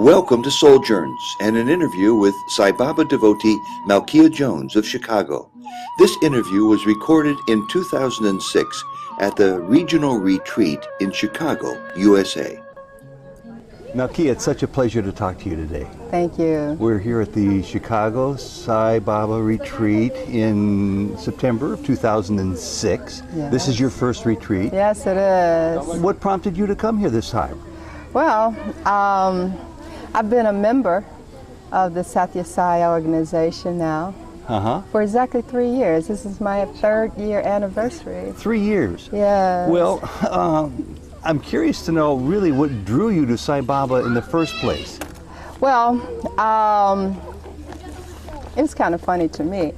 Welcome to Souljournes and an interview with Sai Baba devotee Malkia Jones of Chicago. This interview was recorded in 2006 at the Regional Retreat in Chicago, USA. Malkia, it's such a pleasure to talk to you today. Thank you. We're here at the Chicago Sai Baba Retreat in September of 2006. Yes. This is your first retreat. Yes, it is. What prompted you to come here this time? Well, I've been a member of the Satya Sai organization now for exactly 3 years. This is my 3rd year anniversary. 3 years? Yes. Well, I'm curious to know really what drew you to Sai Baba in the first place. Well, it's kind of funny to me,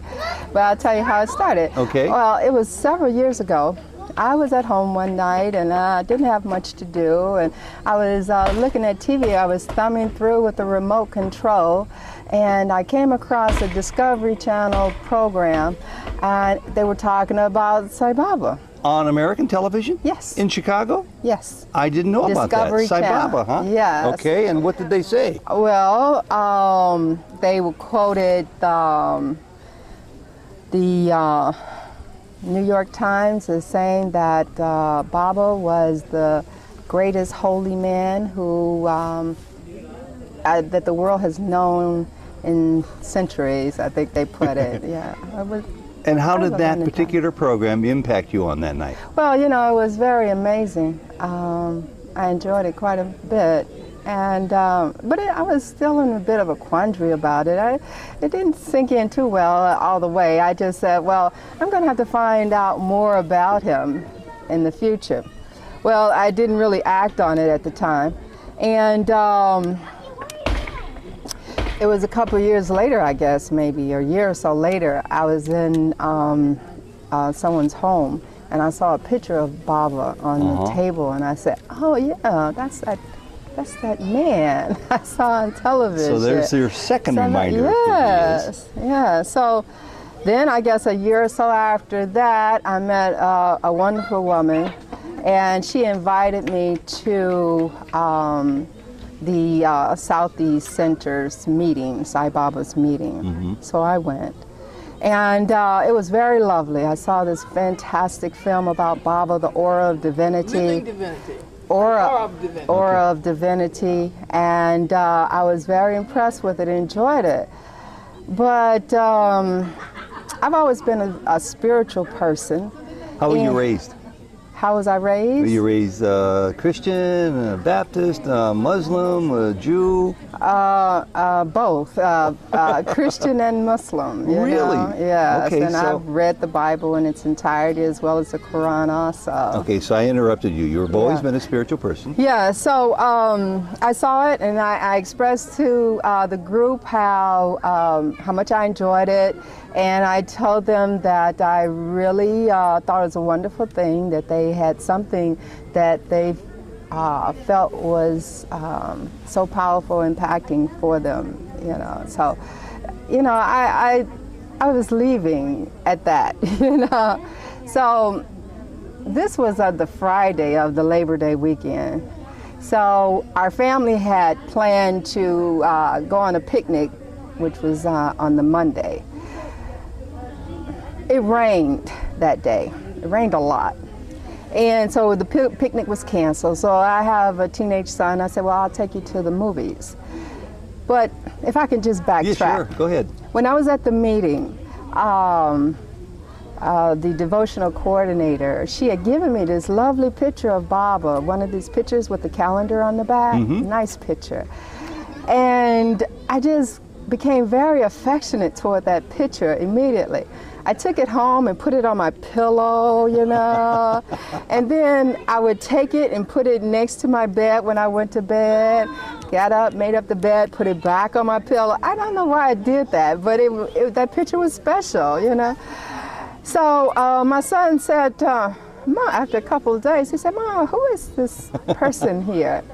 but I'll tell you how it started. Okay. Well, it was several years ago. I was at home one night and I didn't have much to do, and I was looking at TV. I was thumbing through with the remote control, and I came across a Discovery Channel program, and they were talking about Sai Baba. On American television? Yes. In Chicago? Yes. I didn't know about that. Discovery Sai Channel. Baba, huh? Yes. Okay, and what did they say? Well, they quoted the New York Times as saying that Baba was the greatest holy man who that the world has known in centuries, I think they put it. Yeah. And how did that particular program impact you on that night? Well, you know, it was very amazing. I enjoyed it quite a bit. And but I was still in a bit of a quandary about it. It didn't sink in too well all the way. I just said, well, I'm going to have to find out more about him in the future. Well, I didn't really act on it at the time. And it was a couple of years later, I guess, maybe a year or so later, I was in someone's home, and I saw a picture of Baba on the table, and I said, oh yeah, that's that man I saw on television. So there's your second reminder. Yes, yeah. So then I guess a year or so after that, I met a wonderful woman, and she invited me to the Southeast Center's meeting, Sai Baba's meeting. So I went. And it was very lovely. I saw this fantastic film about Baba, The Aura of Divinity. Living Divinity. Aura of Divinity, and I was very impressed with it, enjoyed it. But I've always been a spiritual person. How were you raised? How was I raised? Were you raised Christian, Baptist, Muslim, Jew? Both, Christian and Muslim. You Really? know? Yes, okay, and I've read the Bible in its entirety as well as the Quran also. Okay, so I interrupted you. You've always been a spiritual person. Yeah, so I saw it, and I expressed to the group how much I enjoyed it, and I told them that I really thought it was a wonderful thing that they had something that they felt was so powerful, impacting for them, you know. So, you know, I was leaving at that, you know. So this was the Friday of the Labor Day weekend. So our family had planned to go on a picnic, which was on the Monday. It rained that day. It rained a lot. And so the picnic was canceled. So I have a teenage son. I said, well, I'll take you to the movies. But if I can just backtrack. Yeah, sure. Go ahead. When I was at the meeting, the devotional coordinator, she had given me this lovely picture of Baba, one of these pictures with the calendar on the back. Nice picture. And I just became very affectionate toward that picture immediately. I took it home and put it on my pillow, you know, and then I would take it and put it next to my bed when I went to bed, got up, made up the bed, put it back on my pillow. I don't know why I did that, but that picture was special, you know. So my son said, Mom, after a couple of days, he said, Mom, who is this person here?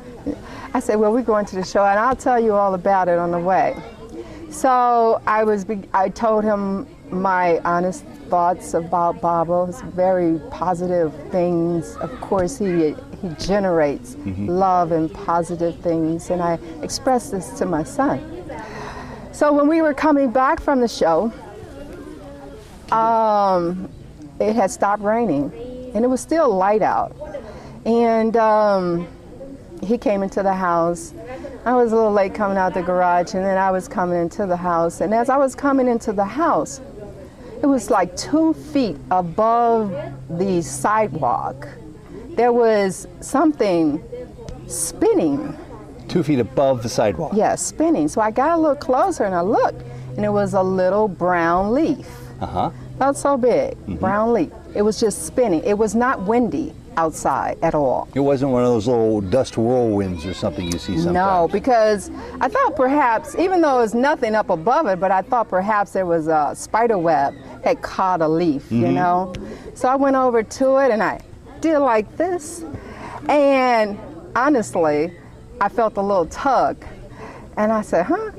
I said, well, we're going to the show, and I'll tell you all about it on the way. So I told him my honest thoughts about Baba. It's very positive things. Of course, he generates love and positive things, and I expressed this to my son. So when we were coming back from the show, it had stopped raining, and it was still light out. And he came into the house. I was a little late coming out the garage, and then I was coming into the house. And as I was coming into the house, it was like 2 feet above the sidewalk. There was something spinning. 2 feet above the sidewalk? Yeah, spinning. So I got a little closer and I looked, and it was a little brown leaf. Not so big, brown leaf. It was just spinning. It was not windy outside at all. It wasn't one of those little dust whirlwinds or something you see sometimes? No, because I thought perhaps, even though there's nothing up above it, but I thought perhaps there was a spider web had caught a leaf, you know? So I went over to it and I did like this. And honestly, I felt a little tug. And I said, huh?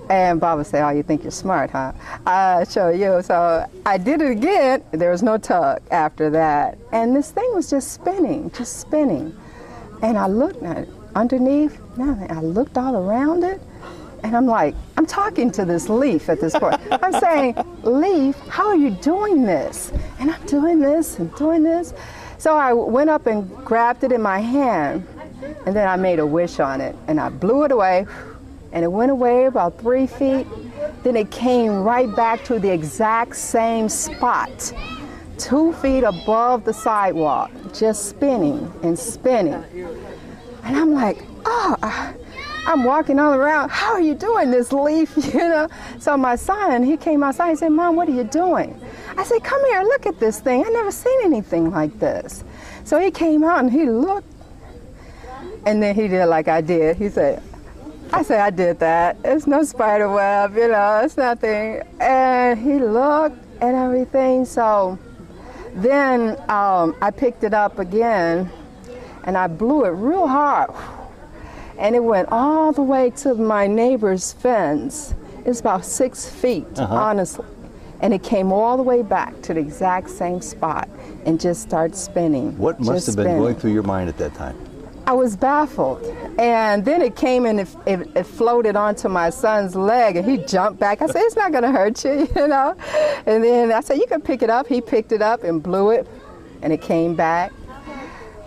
And Baba said, oh, you think you're smart, huh? I'll show you. So I did it again. There was no tug after that. And this thing was just spinning. And I looked at it underneath. Nothing. I looked all around it. And I'm like, I'm talking to this leaf at this point. I'm saying, leaf, how are you doing this? And I'm doing this and doing this. So I went up and grabbed it in my hand. And then I made a wish on it. And I blew it away. And it went away about 3 feet. Then it came right back to the exact same spot, 2 feet above the sidewalk, just spinning and spinning. And I'm like, oh, I'm walking all around. How are you doing this, leaf? You know? So my son, he came outside. He said, Mom, what are you doing? I said, come here, look at this thing. I never seen anything like this. So he came out and he looked. And then he did like I did. He said, I said, I did that. It's no spider web, you know, it's nothing. And he looked and everything. So then I picked it up again and I blew it real hard. And it went all the way to my neighbor's fence. It's about 6 feet, honestly. And it came all the way back to the exact same spot and just started spinning. What must have been going through your mind at that time? I was baffled. And then it came and it floated onto my son's leg and he jumped back. I said, it's not gonna hurt you, you know? And then I said, you can pick it up. He picked it up and blew it and it came back.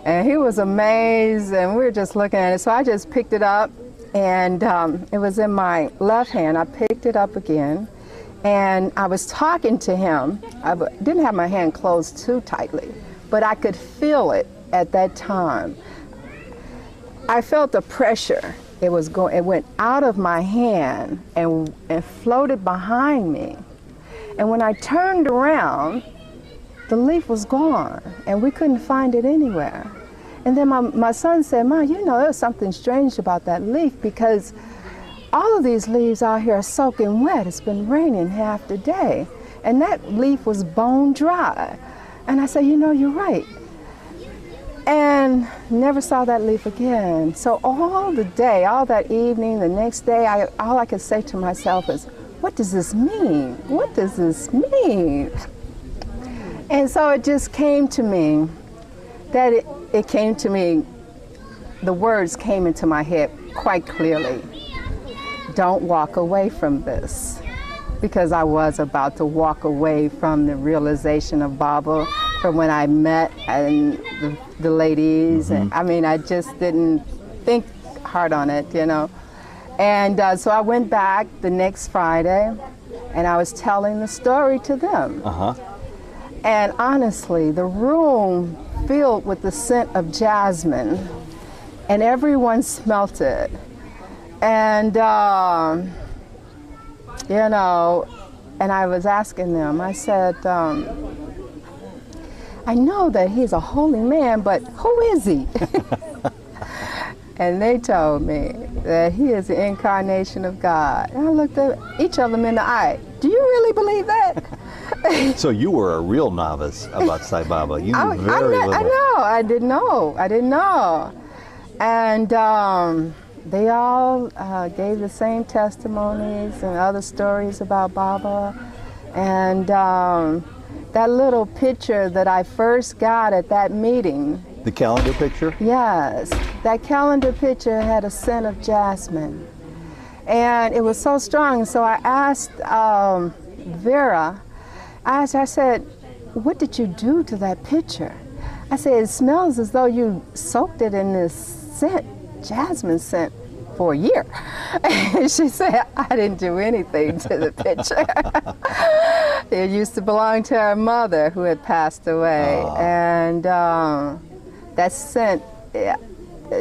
And he was amazed and we were just looking at it. So I just picked it up and it was in my left hand. I picked it up again and I was talking to him. I didn't have my hand closed too tightly, but I could feel it at that time. I felt the pressure. It went out of my hand and floated behind me. And when I turned around, the leaf was gone and we couldn't find it anywhere. And then my son said, Mom, you know, there's something strange about that leaf because all of these leaves out here are soaking wet. It's been raining half the day. And that leaf was bone dry. And I said, you know, you're right. And never saw that leaf again. So all the day, all that evening, the next day, all I could say to myself is, what does this mean? What does this mean? And so it just came to me that it came to me, the words came into my head quite clearly. Don't walk away from this. Because I was about to walk away from the realization of Baba from when I met and the ladies. And, I mean, I just didn't think hard on it, you know. And so I went back the next Friday and I was telling the story to them. And honestly, the room filled with the scent of jasmine and everyone smelt it. And, you know, and I was asking them, I said, I know that he's a holy man, but who is he? And they told me that he is the incarnation of God. And I looked at each of them in the eye. Do you really believe that? So you were a real novice about Sai Baba. You knew very little. I know. I didn't know. And they all gave the same testimonies and other stories about Baba. And that little picture that I first got at that meeting. The calendar picture? Yes, that calendar picture had a scent of jasmine. And it was so strong, so I asked Vera, I said, what did you do to that picture? I said, it smells as though you soaked it in this scent, jasmine scent, for a year. And she said, I didn't do anything to the picture. It used to belong to our mother who had passed away. And that scent,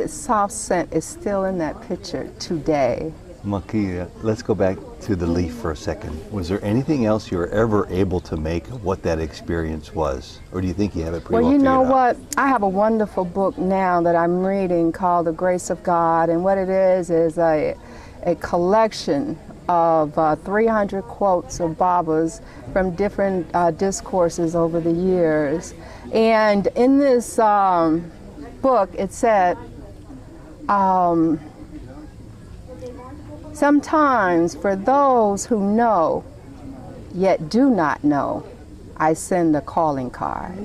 soft scent, is still in that picture today. Malkia, let's go back to the leaf for a second. Was there anything else you were ever able to make of what that experience was? Or do you think you have it pretty well figured out? Well, you know what? I have a wonderful book now that I'm reading called The Grace of God, and what it is a collection of 300 quotes of Baba's from different discourses over the years. And in this book, it said, sometimes for those who know, yet do not know, I send a calling card.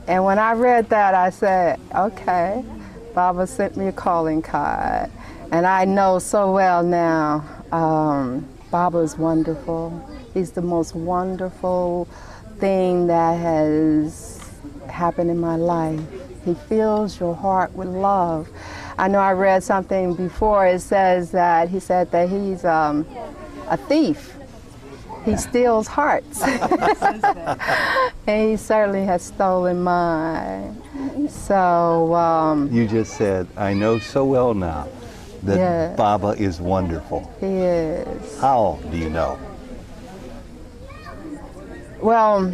And when I read that, I said, okay, Baba sent me a calling card. And I know so well now, Baba is wonderful. He's the most wonderful thing that has happened in my life. He fills your heart with love. I know I read something before, it says that he said that he's a thief. He steals hearts. And he certainly has stolen mine. So you just said, I know so well now that yeah, Baba is wonderful. He is. How do you know? Well,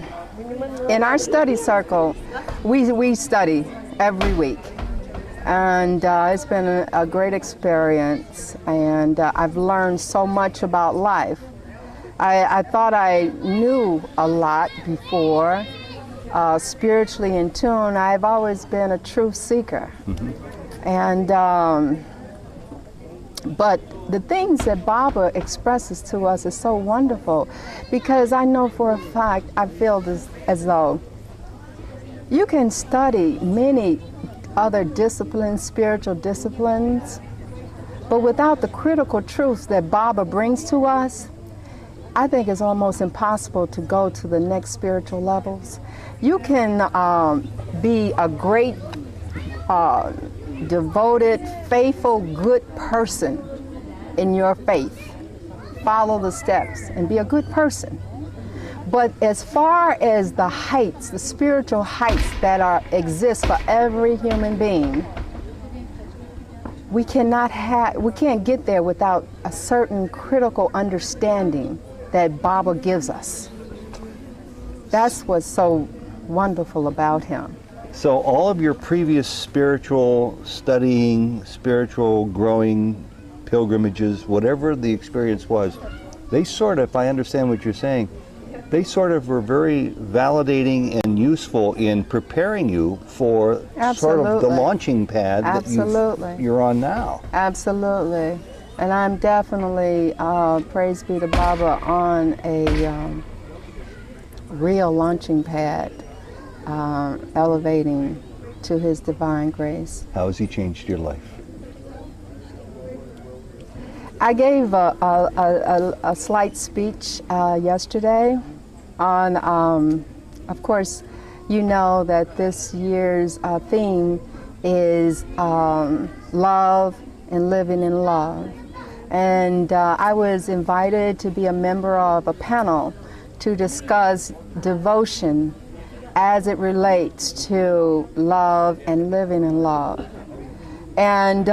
in our study circle, we study every week. And it's been a great experience, and I've learned so much about life. I thought I knew a lot before, spiritually in tune. I've always been a truth seeker. Mm-hmm. And but the things that Baba expresses to us is so wonderful, because I know for a fact, I feel as though you can study many other disciplines, spiritual disciplines, but without the critical truths that Baba brings to us, I think it's almost impossible to go to the next spiritual levels. You can be a great, devoted, faithful, good person in your faith. Follow the steps and be a good person. But as far as the heights, the spiritual heights that exist for every human being, we can't get there without a certain critical understanding that Baba gives us. That's what's so wonderful about him. So all of your previous spiritual studying, spiritual growing, pilgrimages, whatever the experience was, they sort of, if I understand what you're saying, they sort of were very validating and useful in preparing you for sort of the launching pad that you're on now. Absolutely. And I'm definitely, praise be to Baba, on a real launching pad, elevating to his divine grace. How has he changed your life? I gave a slight speech yesterday on, of course, you know that this year's theme is love and living in love. And I was invited to be a member of a panel to discuss devotion as it relates to love and living in love. And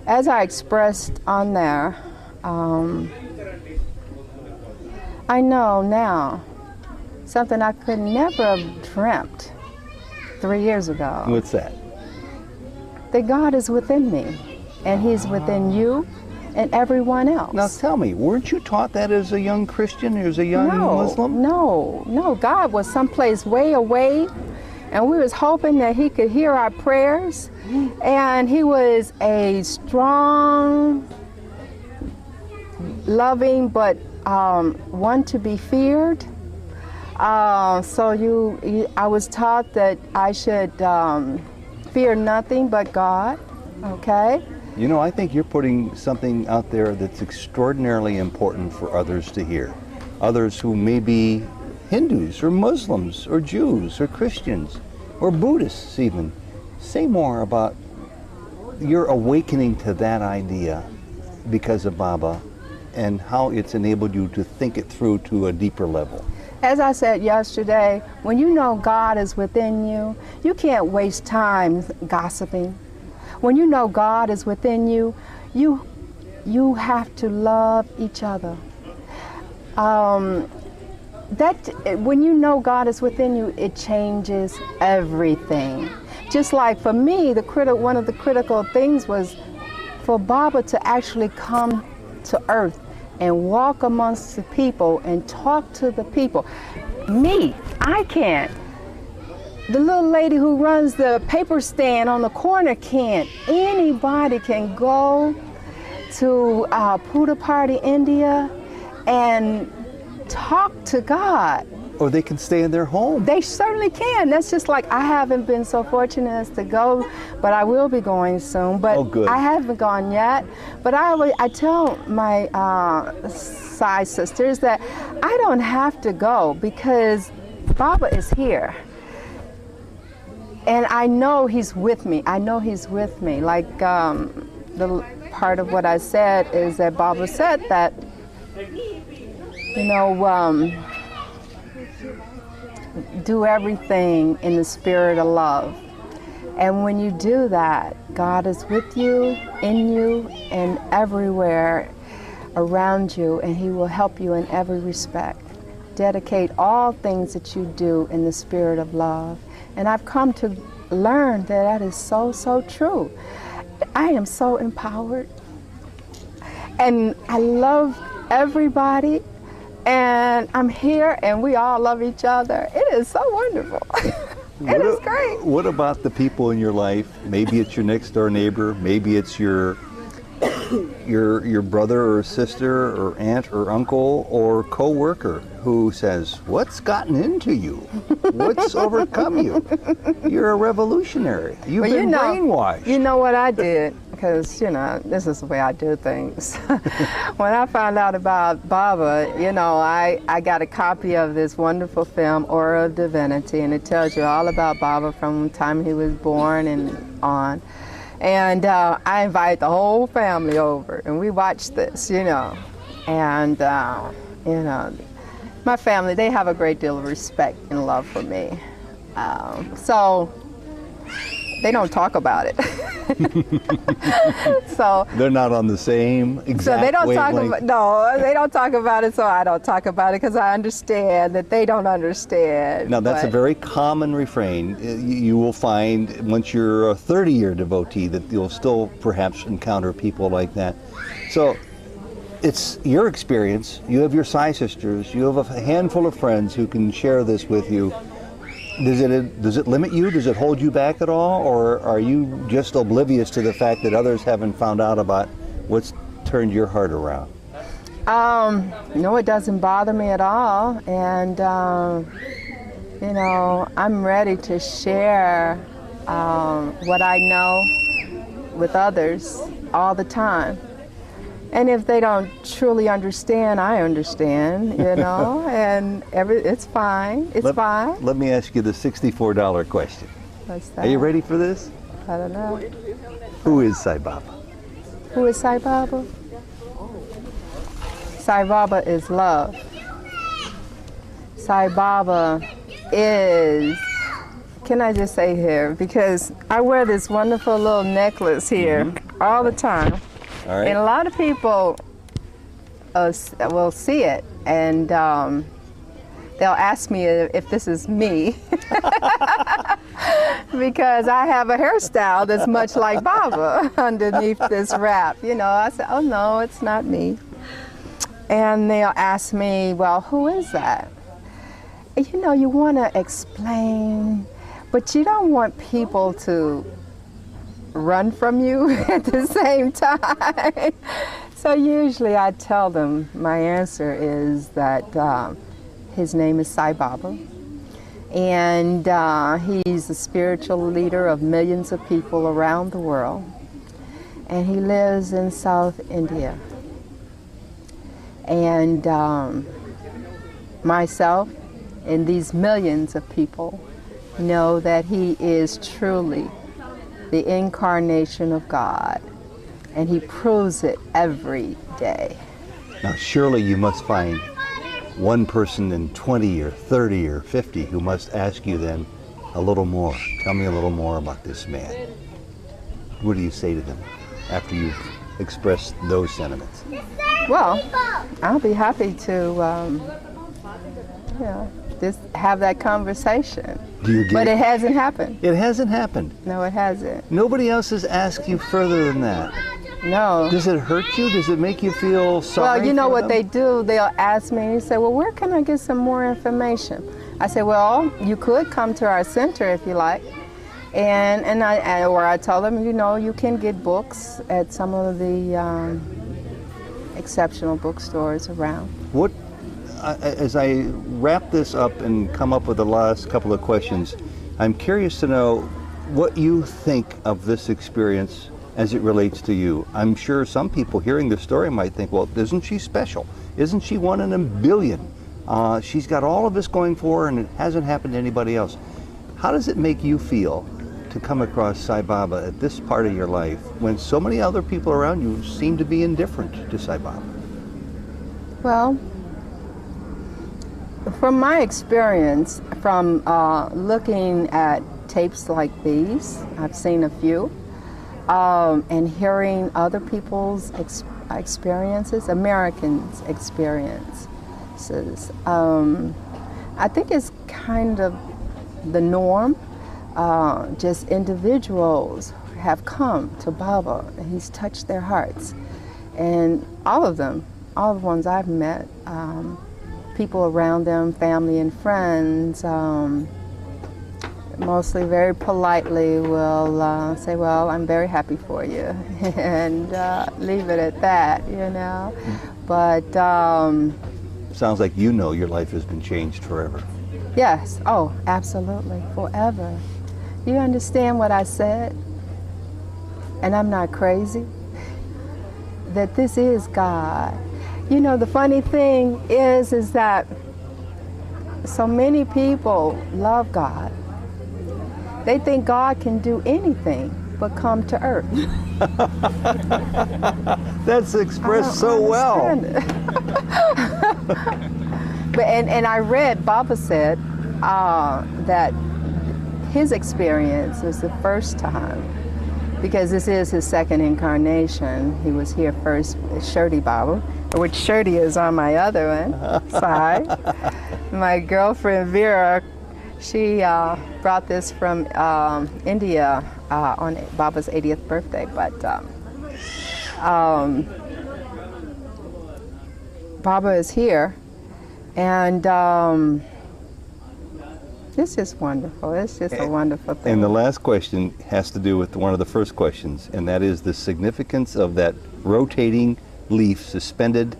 as I expressed on there, I know now something I could never have dreamt 3 years ago. What's that? That God is within me, and He's within you and everyone else. Now tell me, weren't you taught that as a young Christian, as a young Muslim? No, God was someplace way away. and we was hoping that he could hear our prayers. And he was a strong, loving, but one to be feared. So I was taught that I should fear nothing but God, okay? You know, I think you're putting something out there that's extraordinarily important for others to hear. Others who may be Hindus or Muslims or Jews or Christians or Buddhists even. Say more about your awakening to that idea because of Baba and how it's enabled you to think it through to a deeper level. As I said yesterday, when you know God is within you, you can't waste time gossiping. When you know God is within you, you have to love each other. When you know God is within you, it changes everything. Just like for me, one of the critical things was for Baba to actually come to earth and walk amongst the people and talk to the people. Me, I can't. The little lady who runs the paper stand on the corner can't. Anybody can go to Puttaparthi, India, and talk to God. Or they can stay in their home. They certainly can. That's just like, I haven't been so fortunate as to go, but I will be going soon. But I haven't gone yet. But I tell my Sai sisters that I don't have to go because Baba is here. And I know he's with me. I know he's with me. Like the part of what I said is that Baba said that, you know, do everything in the spirit of love. And when you do that, God is with you, in you, and everywhere around you, and he will help you in every respect. Dedicate all things that you do in the spirit of love. And I've come to learn that is so, so true. I am so empowered. And I love everybody. And I'm here, and we all love each other. It is so wonderful. It is great. What about the people in your life? Maybe it's your next door neighbor. Maybe it's your brother or sister or aunt or uncle or co-worker who says, "What's gotten into you? What's overcome you? You're a revolutionary. You've been brainwashed." You know what I did? Because, you know, this is the way I do things. When I found out about Baba, you know, I got a copy of this wonderful film, Aura of Divinity, and it tells you all about Baba from the time he was born and on. And I invited the whole family over, and we watched this, you know. And, you know, my family, they have a great deal of respect and love for me. So they don't talk about it. So they're not on the same exact so they don't wavelength. they don't talk about it, so I don't talk about it because I understand that they don't understand. Now that's a very common refrain. You will find once you're a 30-year devotee that you'll still perhaps encounter people like that. So it's your experience. You have your Sai sisters. You have a handful of friends who can share this with you. Does it limit you? Does it hold you back at all? Or are you just oblivious to the fact that others haven't found out about what's turned your heart around? No, it doesn't bother me at all. And, you know, I'm ready to share what I know with others all the time. And if they don't truly understand, I understand, you know, and it's fine. It's fine. Let me ask you the $64 question. What's that? Are you ready for this? I don't know. Who is Sai Baba? Who is Sai Baba? Sai Baba is love. Sai Baba is, can I just say here, because I wear this wonderful little necklace here all the time. All right. And a lot of people will see it, and they'll ask me if this is me, because I have a hairstyle that's much like Baba underneath this wrap. You know, I said, "Oh no, it's not me." And they'll ask me, "Well, who is that?" You know, you want to explain, But you don't want people to run from you at the same time. So usually I tell them, my answer is that his name is Sai Baba, and he's the spiritual leader of millions of people around the world, and he lives in South India. And myself and these millions of people know that he is truly the incarnation of God, and he proves it every day. Now, surely you must find one person in 20 or 30 or 50 who must ask you then a little more. Tell me a little more about this man. What do you say to them after you've expressed those sentiments? Well, I'll be happy to just have that conversation. Do you get But it hasn't happened. It hasn't happened. No, it hasn't. Nobody else has asked you further than that. No. Does it hurt you? Does it make you feel sorry? Well, you know for what them? they do? They'll ask me, and say, well, where can I get some more information? I say, well, you could come to our center if you like. Or I tell them, you know, you can get books at some of the exceptional bookstores around. What, as I wrap this up and come up with the last couple of questions, I'm curious to know what you think of this experience as it relates to you. I'm sure some people hearing this story might think, well, isn't she special? Isn't she one in a billion? She's got all of this going for her and it hasn't happened to anybody else. How does it make you feel to come across Sai Baba at this part of your life when so many other people around you seem to be indifferent to Sai Baba? Well, from my experience, from looking at tapes like these, I've seen a few, and hearing other people's experiences, Americans' experiences, I think it's kind of the norm. Just individuals have come to Baba, and he's touched their hearts. And all of them, all the ones I've met, people around them, family and friends, mostly very politely will say, well, I'm very happy for you, and leave it at that, you know. But sounds like you know your life has been changed forever. yes, oh, absolutely, forever. You understand what I said? And I'm not crazy? That this is God. You know, the funny thing is that so many people love God. They think God can do anything but come to earth. That's expressed so well. But and I read, Baba said that his experience was the first time, because this is his second incarnation. He was here first with Shirdi Baba, which Shirdi is on my other one side. My girlfriend Vera, she brought this from India on Baba's 80th birthday. But Baba is here, and it's just wonderful. It's just a wonderful thing. And the last question has to do with one of the first questions, and that is the significance of that rotating leaf suspended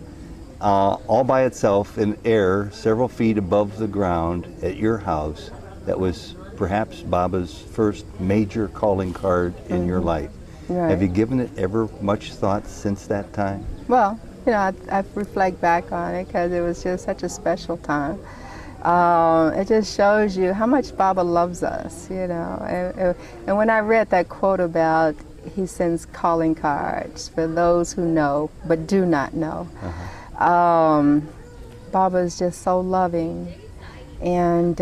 all by itself in air several feet above the ground at your house. That was perhaps Baba's first major calling card in your life. Right. Have you given it ever much thought since that time? Well, you know, I reflect back on it because it was just such a special time. It just shows you how much Baba loves us, you know. And when I read that quote about he sends calling cards for those who know but do not know, Baba is just so loving, and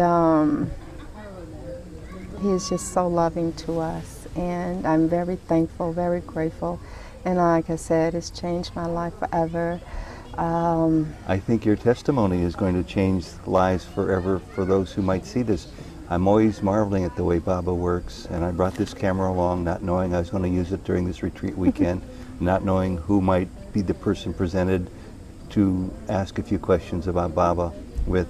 he is just so loving to us. And I'm very thankful, very grateful. And like I said, it's changed my life forever. I think your testimony is going to change lives forever for those who might see this. I'm always marveling at the way Baba works, and I brought this camera along not knowing I was going to use it during this retreat weekend, not knowing who might be the person presented to ask a few questions about Baba with,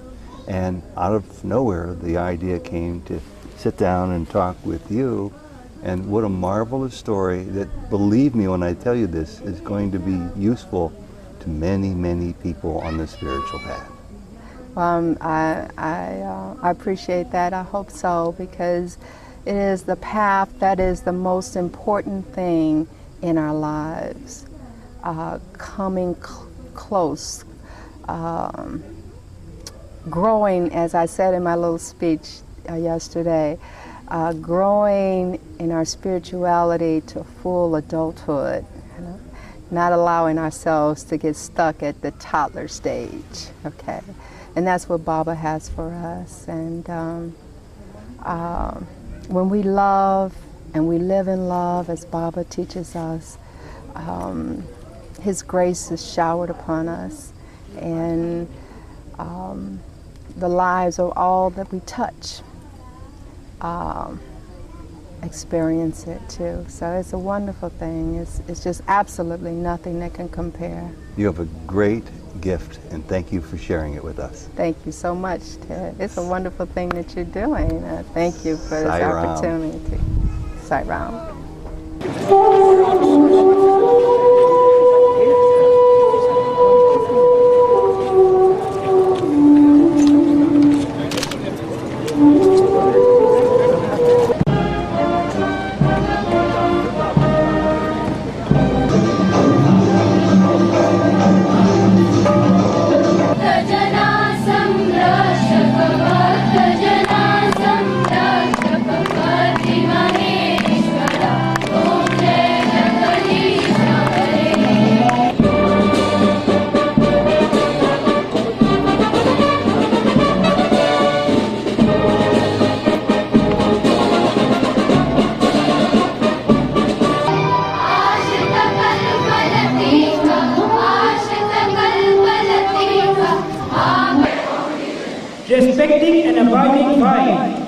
and out of nowhere the idea came to sit down and talk with you. And what a marvelous story that, believe me when I tell you this, is going to be useful to many, many people on the spiritual path. I appreciate that. I hope so, because it is the path that is the most important thing in our lives. Coming close, growing, as I said in my little speech yesterday, growing in our spirituality to full adulthood, you know? Not allowing ourselves to get stuck at the toddler stage, okay? And that's what Baba has for us. And when we love and we live in love, as Baba teaches us, His grace is showered upon us, and the lives of all that we touch experience it too. So it's a wonderful thing. It's just absolutely nothing that can compare. You have a great gift, and thank you for sharing it with us. Thank you so much, Ted. It's a wonderful thing that you're doing. Thank you for this opportunity. Sai Ram. Respecting and abiding by